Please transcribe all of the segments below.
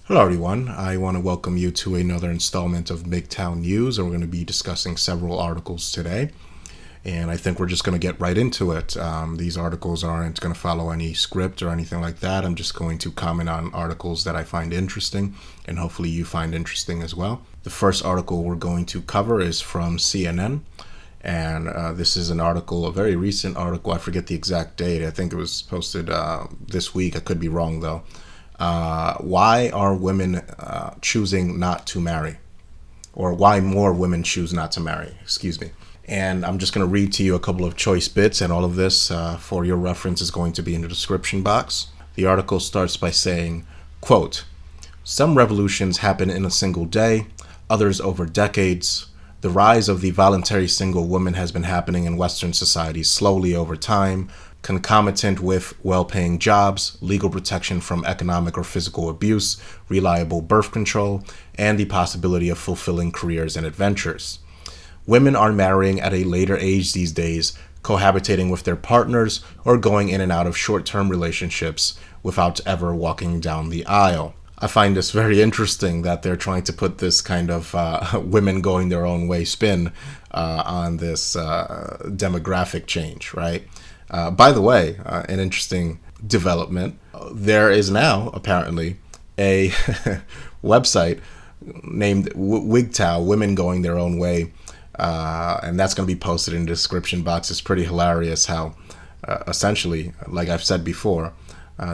Hello, everyone. I want to welcome you to another installment of Mgtow News, and we're going to be discussing several articles today. And I think we're just going to get right into it. These articles aren't going to follow any script or anything like that. I'm just going to comment on articles that I find interesting, and hopefully you find interesting as well. The first article we're going to cover is from CNN. And this is an article, a very recent article. I forget the exact date. I think it was posted this week. I could be wrong, though. Why are women choosing not to marry? Or why more women choose not to marry, excuse me. And I'm just going to read to you a couple of choice bits, and all of this, for your reference, is going to be in the description box. The article starts by saying, quote, "Some revolutions happen in a single day, others over decades. The rise of the voluntary single woman has been happening in Western societies slowly over time, concomitant with well-paying jobs, legal protection from economic or physical abuse, reliable birth control, and the possibility of fulfilling careers and adventures. Women are marrying at a later age these days, cohabitating with their partners, or going in and out of short-term relationships without ever walking down the aisle." I find this very interesting that they're trying to put this kind of women going their own way spin on this demographic change, right? By the way, an interesting development. There is now apparently a website named Mgtow, Women Going Their Own Way, and that's going to be posted in the description box. It's pretty hilarious how essentially, like I've said before,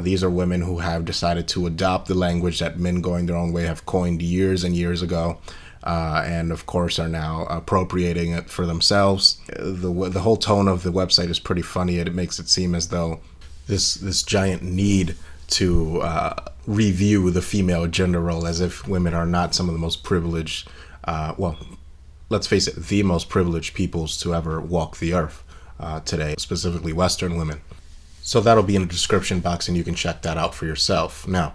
these are women who have decided to adopt the language that men going their own way have coined years and years ago, and of course are now appropriating it for themselves. The whole tone of the website is pretty funny. It makes it seem as though this giant need to review the female gender role, as if women are not some of the most privileged, well, let's face it, the most privileged peoples to ever walk the earth today, specifically Western women. So that'll be in the description box, and you can check that out for yourself. Now,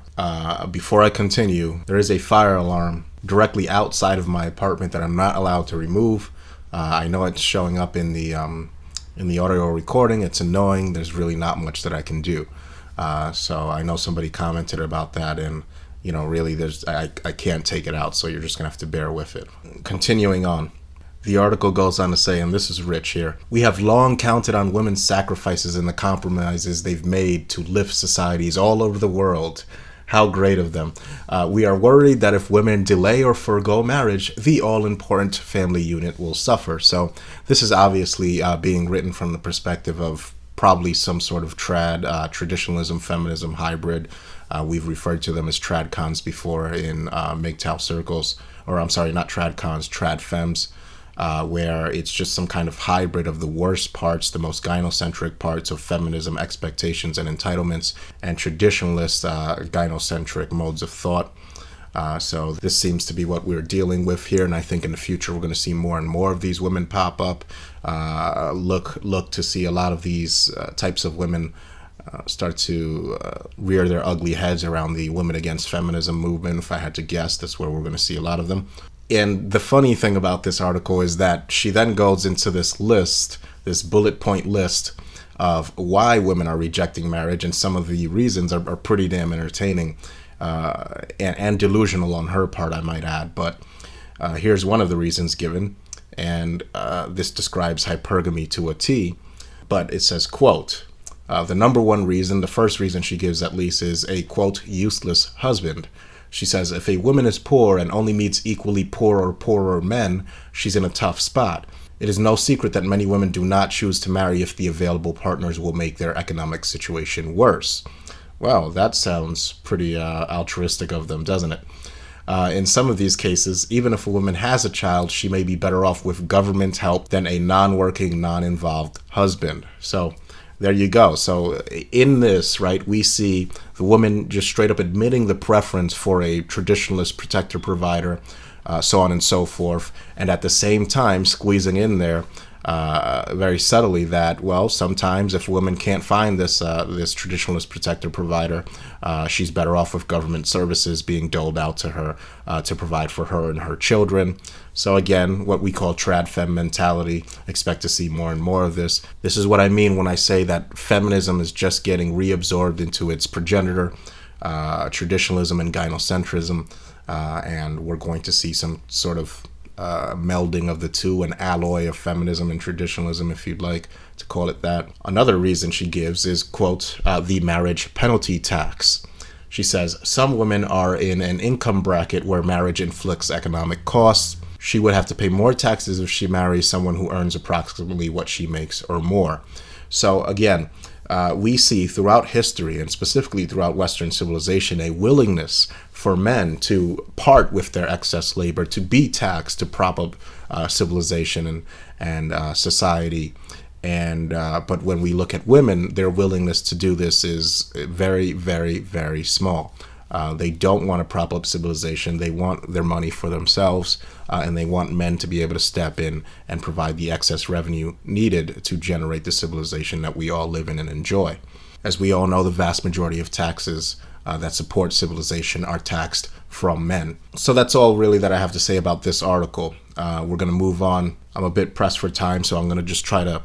before I continue, there is a fire alarm directly outside of my apartment that I'm not allowed to remove. I know it's showing up in the audio recording. It's annoying. There's really not much that I can do. So I know somebody commented about that, and really, I can't take it out. So you're just gonna have to bear with it. Continuing on. The article goes on to say, and this is rich here, "We have long counted on women's sacrifices and the compromises they've made to lift societies all over the world. How great of them. We are worried that if women delay or forego marriage, the all-important family unit will suffer." So this is obviously being written from the perspective of probably some sort of traditionalism, feminism hybrid. We've referred to them as tradcons before in Mgtow circles, or I'm sorry, not tradcons, tradfems. Where it's just some kind of hybrid of the worst parts, the most gynocentric parts of feminism, expectations, and entitlements, and traditionalist gynocentric modes of thought. So this seems to be what we're dealing with here, and I think in the future we're going to see more and more of these women pop up. Look to see a lot of these types of women start to rear their ugly heads around the women against feminism movement. If I had to guess, that's where we're going to see a lot of them. And the funny thing about this article is that she then goes into this list, this bullet point list of why women are rejecting marriage, and some of the reasons are pretty damn entertaining and delusional on her part, I might add. But here's one of the reasons given, and this describes hypergamy to a T. But it says, quote, the number one reason, the first reason she gives at least, is a, quote, useless husband. She says, if a woman is poor and only meets equally poor or poorer men, she's in a tough spot. It is no secret that many women do not choose to marry if the available partners will make their economic situation worse. Well, that sounds pretty altruistic of them, doesn't it? In some of these cases, even if a woman has a child, she may be better off with government help than a non-working, non-involved husband. So there you go. So in this, right, we see the woman just straight up admitting the preference for a traditionalist protector provider, so on and so forth, and at the same time squeezing in there very subtly that, well, sometimes if a woman can't find this traditionalist protector provider, she's better off with government services being doled out to her to provide for her and her children. So again, what we call trad fem mentality. Expect to see more and more of this. This is what I mean when I say that feminism is just getting reabsorbed into its progenitor, traditionalism and gynocentrism, and we're going to see some sort of melding of the two, an alloy of feminism and traditionalism, if you'd like to call it that. Another reason she gives is, quote, the marriage penalty tax. She says, some women are in an income bracket where marriage inflicts economic costs. She would have to pay more taxes if she marries someone who earns approximately what she makes or more. So again, we see throughout history, and specifically throughout Western civilization, a willingness for men to part with their excess labor, to be taxed, to prop up civilization and society. And but when we look at women, their willingness to do this is very, very, very small. They don't want to prop up civilization. They want their money for themselves, and they want men to be able to step in and provide the excess revenue needed to generate the civilization that we all live in and enjoy. As we all know, the vast majority of taxes that support civilization are taxed from men. So that's all really that I have to say about this article. We're going to move on. I'm a bit pressed for time, so I'm going to just try to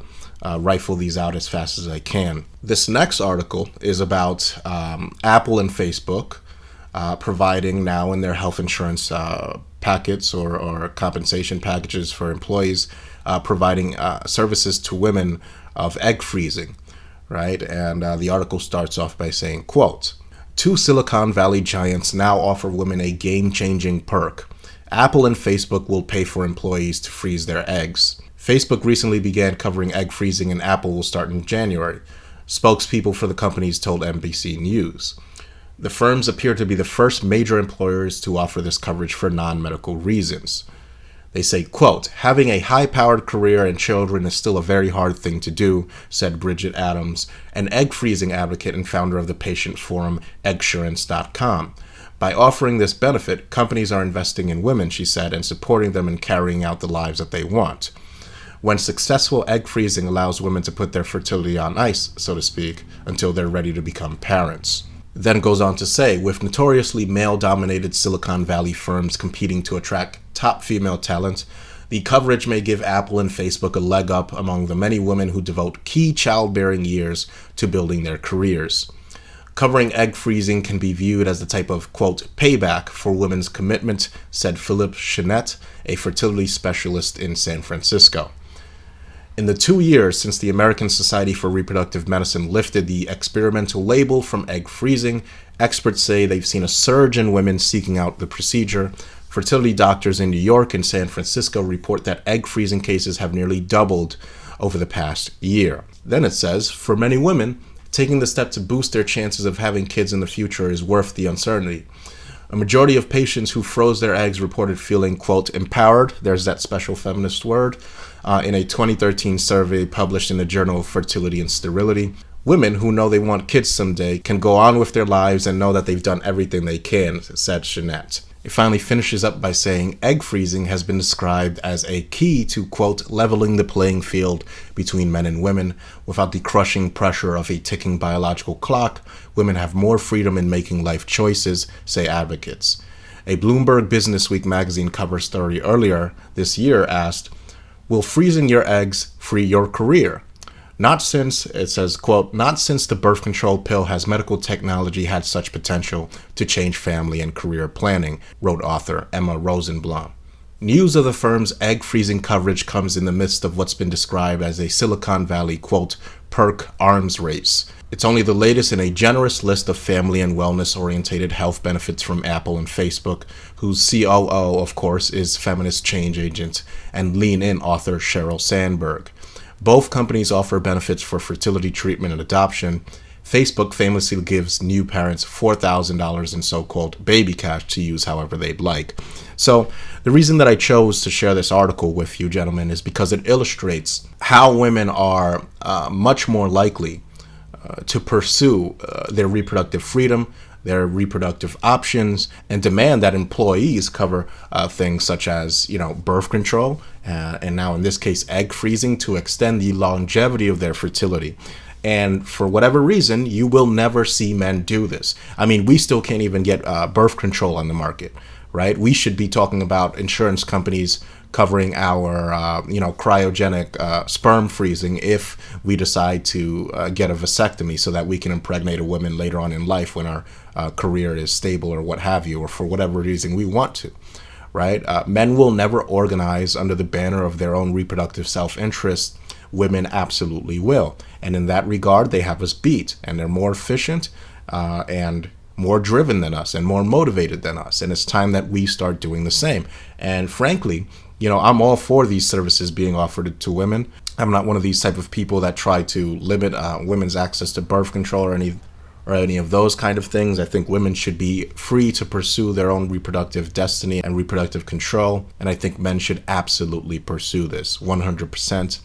rifle these out as fast as I can. This next article is about Apple and Facebook providing now in their health insurance packets or compensation packages for employees, providing services to women of egg freezing, right? And the article starts off by saying, quote, two Silicon Valley giants now offer women a game-changing perk. Apple and Facebook will pay for employees to freeze their eggs. Facebook recently began covering egg freezing, and Apple will start in January. Spokespeople for the companies told NBC News. The firms appear to be the first major employers to offer this coverage for non-medical reasons. They say, quote, having a high-powered career and children is still a very hard thing to do, said Bridget Adams, an egg freezing advocate and founder of the patient forum Eggsurance.com. By offering this benefit, companies are investing in women, she said, and supporting them in carrying out the lives that they want. When successful egg freezing allows women to put their fertility on ice, so to speak, until they're ready to become parents. Then goes on to say, with notoriously male-dominated Silicon Valley firms competing to attract top female talent, the coverage may give Apple and Facebook a leg up among the many women who devote key childbearing years to building their careers. Covering egg freezing can be viewed as the type of, quote, payback for women's commitment, said Philippe Chenette, a fertility specialist in San Francisco. In the 2 years since the American Society for Reproductive Medicine lifted the experimental label from egg freezing, experts say they've seen a surge in women seeking out the procedure. Fertility doctors in New York and San Francisco report that egg freezing cases have nearly doubled over the past year. Then it says, for many women, taking the step to boost their chances of having kids in the future is worth the uncertainty. A majority of patients who froze their eggs reported feeling, quote, empowered, there's that special feminist word, in a 2013 survey published in the Journal of Fertility and Sterility. Women who know they want kids someday can go on with their lives and know that they've done everything they can, said Chenette. It finally finishes up by saying egg freezing has been described as a key to, quote, leveling the playing field between men and women. Without the crushing pressure of a ticking biological clock, women have more freedom in making life choices, say advocates. A Bloomberg Businessweek magazine cover story earlier this year asked, will freezing your eggs free your career? Not since, it says, quote, not since the birth control pill has medical technology had such potential to change family and career planning, wrote author Emma Rosenblum. News of the firm's egg freezing coverage comes in the midst of what's been described as a Silicon Valley, quote, perk arms race. It's only the latest in a generous list of family and wellness-orientated health benefits from Apple and Facebook, whose COO, of course, is feminist change agent and lean-in author Sheryl Sandberg. Both companies offer benefits for fertility treatment and adoption. Facebook famously gives new parents $4,000 in so-called baby cash to use however they'd like. So the reason that I chose to share this article with you, gentlemen, is because it illustrates how women are much more likely to pursue their reproductive freedom, their reproductive options, and demand that employees cover things such as, birth control, and now in this case, egg freezing to extend the longevity of their fertility. And for whatever reason, you will never see men do this. I mean, we still can't even get birth control on the market, right? We should be talking about insurance companies covering our, cryogenic sperm freezing if we decide to get a vasectomy so that we can impregnate a woman later on in life when our career is stable or what have you, or for whatever reason we want to, right? Men will never organize under the banner of their own reproductive self-interest. Women absolutely will. And in that regard, they have us beat, and they're more efficient and more driven than us and more motivated than us. And it's time that we start doing the same. And frankly, I'm all for these services being offered to women. I'm not one of these type of people that try to limit women's access to birth control or any of those kind of things. I think women should be free to pursue their own reproductive destiny and reproductive control. And I think men should absolutely pursue this 100%.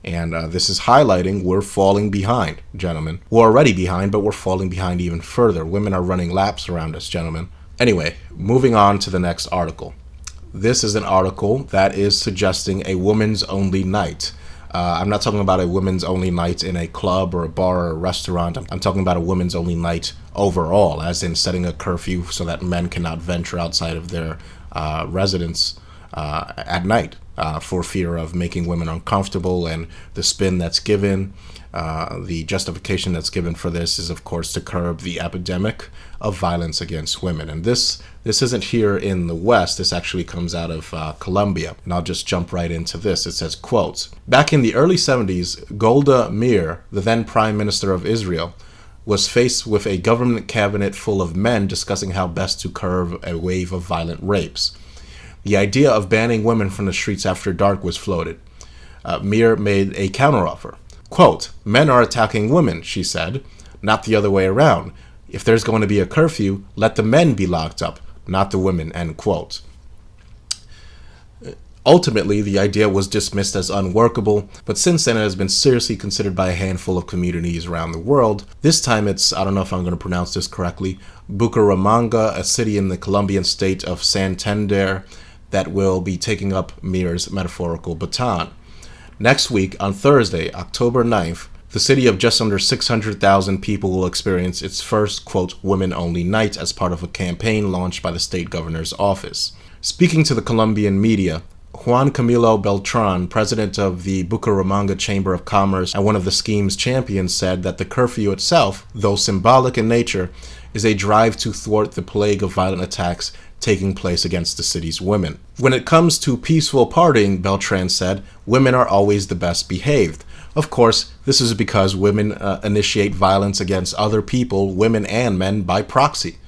And this is highlighting we're falling behind, gentlemen. We're already behind, but we're falling behind even further. Women are running laps around us, gentlemen. Anyway, moving on to the next article. This is an article that is suggesting a women's only night. I'm not talking about a women's only night in a club or a bar or a restaurant. I'm talking about a women's only night overall, as in setting a curfew so that men cannot venture outside of their residence at night for fear of making women uncomfortable. And the spin that's given, the justification that's given for this is, of course, to curb the epidemic of violence against women. And this isn't here in the West. This actually comes out of Colombia. And I'll just jump right into this. It says, quote, "Back in the early 70s, Golda Meir, the then Prime Minister of Israel, was faced with a government cabinet full of men discussing how best to curb a wave of violent rapes. The idea of banning women from the streets after dark was floated. Meir made a counteroffer. Quote, 'Men are attacking women,' she said, 'not the other way around. If there's going to be a curfew, let the men be locked up, not the women,' end quote." Ultimately, the idea was dismissed as unworkable, but since then it has been seriously considered by a handful of communities around the world. This time it's, I don't know if I'm going to pronounce this correctly, Bucaramanga, a city in the Colombian state of Santander, that will be taking up Meir's metaphorical baton. Next week, on Thursday, October 9th, the city of just under 600,000 people will experience its first, quote, women-only night as part of a campaign launched by the state governor's office. Speaking to the Colombian media, Juan Camilo Beltran, president of the Bucaramanga Chamber of Commerce and one of the scheme's champions, said that the curfew itself, though symbolic in nature, is a drive to thwart the plague of violent attacks taking place against the city's women. When it comes to peaceful partying, Beltran said, women are always the best behaved. Of course, this is because women initiate violence against other people, women and men, by proxy.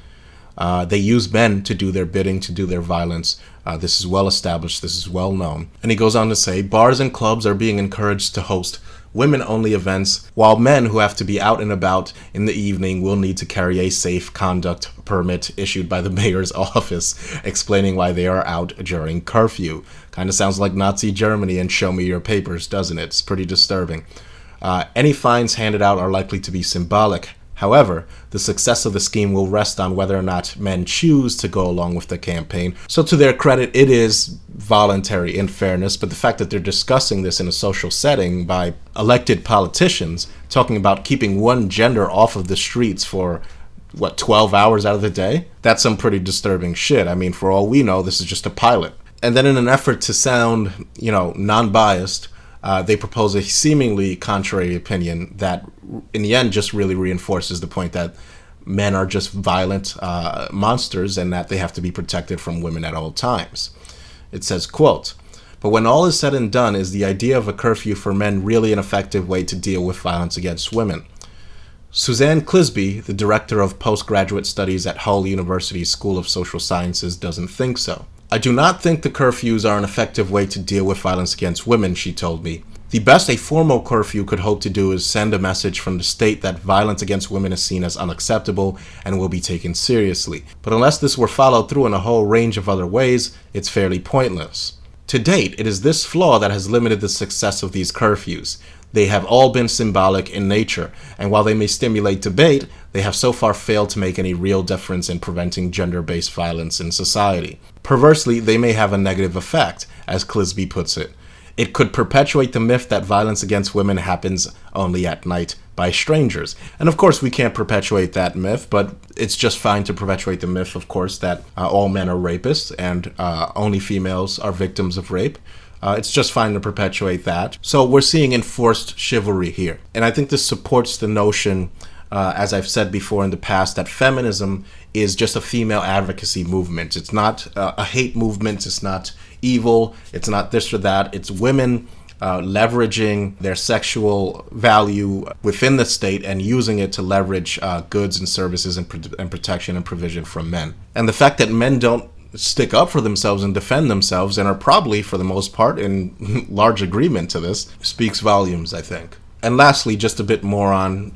They use men to do their bidding, to do their violence. This is well established. This is well known. And he goes on to say, bars and clubs are being encouraged to host women-only events, while men who have to be out and about in the evening will need to carry a safe conduct permit issued by the mayor's office, explaining why they are out during curfew. Kind of sounds like Nazi Germany and show me your papers, doesn't it? It's pretty disturbing. Any fines handed out are likely to be symbolic. However, the success of the scheme will rest on whether or not men choose to go along with the campaign. So to their credit, it is voluntary in fairness, but the fact that they're discussing this in a social setting by elected politicians, talking about keeping one gender off of the streets for, 12 hours out of the day? That's some pretty disturbing shit. I mean, for all we know, this is just a pilot. And then in an effort to sound, non-biased, they propose a seemingly contrary opinion that in the end just really reinforces the point that men are just violent monsters and that they have to be protected from women at all times. It says, quote, "But when all is said and done, is the idea of a curfew for men really an effective way to deal with violence against women? Suzanne Clisby, the director of postgraduate studies at Hull University's School of Social Sciences, doesn't think so. I do not think the curfews are an effective way to deal with violence against women," she told me. "The best a formal curfew could hope to do is send a message from the state that violence against women is seen as unacceptable and will be taken seriously. But unless this were followed through in a whole range of other ways, it's fairly pointless. To date, it is this flaw that has limited the success of these curfews. They have all been symbolic in nature, and while they may stimulate debate, they have so far failed to make any real difference in preventing gender-based violence in society. Perversely, they may have a negative effect, as Clisby puts it. It could perpetuate the myth that violence against women happens only at night, by strangers. And of course, we can't perpetuate that myth, but it's just fine to perpetuate the myth, of course, that all men are rapists and only females are victims of rape. It's just fine to perpetuate that. So we're seeing enforced chivalry here. And I think this supports the notion, as I've said before in the past, that feminism is just a female advocacy movement. It's not a hate movement. It's not evil. It's not this or that. It's women leveraging their sexual value within the state and using it to leverage goods and services and protection and provision from men. And the fact that men don't stick up for themselves and defend themselves and are probably, for the most part, in large agreement to this, speaks volumes, I think. And lastly, just a bit more on,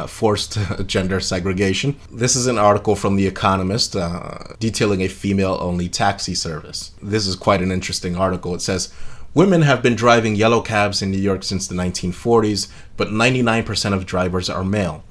forced gender segregation. This is an article from The Economist detailing a female-only taxi service. This is quite an interesting article. It says, women have been driving yellow cabs in New York since the 1940s, but 99% of drivers are male.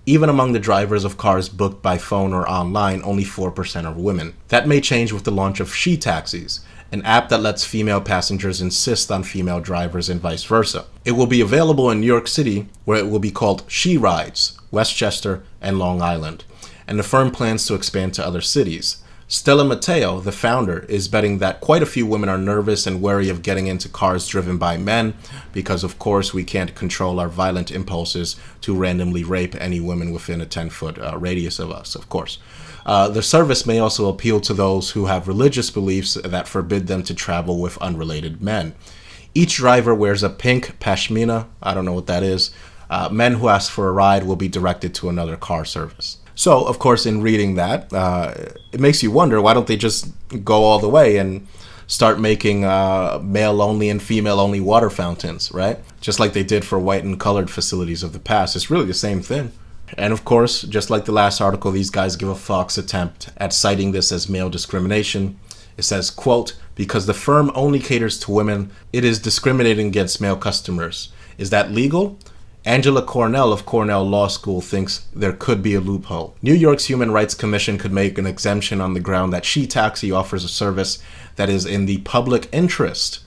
Even among the drivers of cars booked by phone or online, only 4% are women. That may change with the launch of She Taxis, an app that lets female passengers insist on female drivers and vice versa. It will be available in New York City, where it will be called She Rides, Westchester, and Long Island. And the firm plans to expand to other cities. Stella Mgtow, the founder, is betting that quite a few women are nervous and wary of getting into cars driven by men because, of course, we can't control our violent impulses to randomly rape any women within a 10-foot radius of us, of course. The service may also appeal to those who have religious beliefs that forbid them to travel with unrelated men. Each driver wears a pink pashmina. I don't know what that is. Men who ask for a ride will be directed to another car service. So, of course, in reading that, it makes you wonder, why don't they just go all the way and start making male-only and female-only water fountains, right? Just like they did for white and colored facilities of the past. It's really the same thing. And of course, just like the last article, these guys give a false attempt at citing this as male discrimination. It says, quote, because the firm only caters to women, it is discriminating against male customers. Is that legal? Angela Cornell of Cornell Law School thinks there could be a loophole. New York's Human Rights Commission could make an exemption on the ground that She Taxi offers a service that is in the public interest.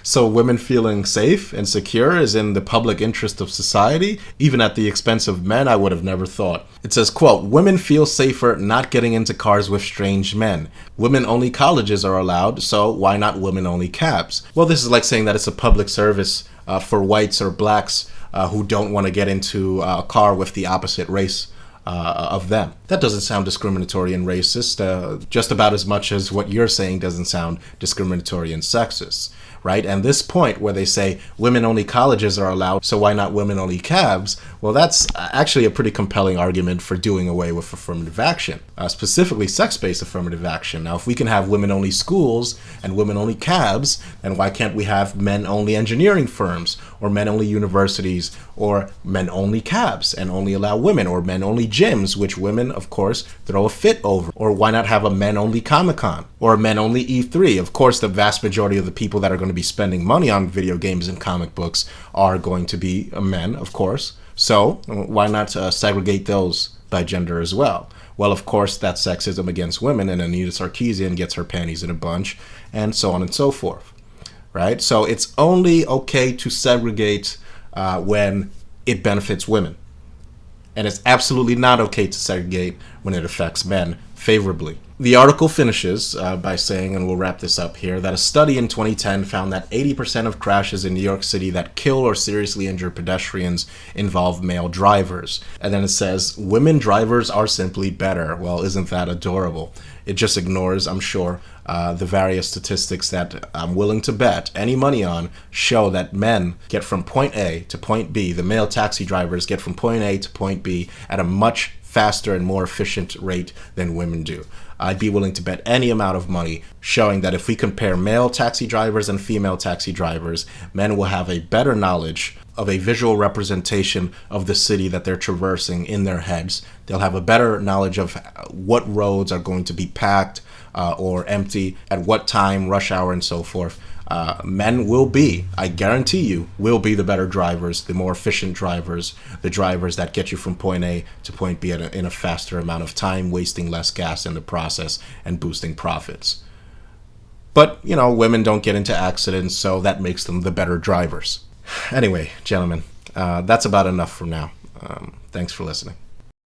So women feeling safe and secure is in the public interest of society, even at the expense of men? I would have never thought. It says, quote, women feel safer not getting into cars with strange men. Women-only colleges are allowed, so why not women-only cabs? Well, this is like saying that it's a public service for whites or blacks who don't want to get into a car with the opposite race of them. That doesn't sound discriminatory and racist, just about as much as what you're saying doesn't sound discriminatory and sexist, right? And this point where they say women-only colleges are allowed, so why not women-only cabs? Well, that's actually a pretty compelling argument for doing away with affirmative action, specifically sex-based affirmative action. Now, if we can have women-only schools and women-only cabs, then why can't we have men-only engineering firms or men-only universities or men-only cabs and only allow women, or men-only gyms, which women, of course, throw a fit over? Or why not have a men-only Comic-Con or a men-only E3? Of course, the vast majority of the people that are going to be spending money on video games and comic books are going to be men, of course. So why not segregate those by gender as well? Well, of course, that's sexism against women, and Anita Sarkeesian gets her panties in a bunch, and so on and so forth, right? So it's only okay to segregate when it benefits women. And it's absolutely not okay to segregate when it affects men favorably. The article finishes by saying, and we'll wrap this up here, that a study in 2010 found that 80% of crashes in New York City that kill or seriously injure pedestrians involve male drivers. And then it says, women drivers are simply better. Well, isn't that adorable? It just ignores, I'm sure, the various statistics that I'm willing to bet any money on show that men get from point A to point B. The male taxi drivers get from point A to point B at a much faster and more efficient rate than women do. I'd be willing to bet any amount of money showing that if we compare male taxi drivers and female taxi drivers, men will have a better knowledge of a visual representation of the city that they're traversing in their heads. They'll have a better knowledge of what roads are going to be packed or empty, at what time, rush hour, and so forth. Men will be, I guarantee you, will be the better drivers, the more efficient drivers, the drivers that get you from point A to point B in a faster amount of time, wasting less gas in the process and boosting profits. But, women don't get into accidents, so that makes them the better drivers. Anyway, gentlemen, That's about enough for now. Thanks for listening.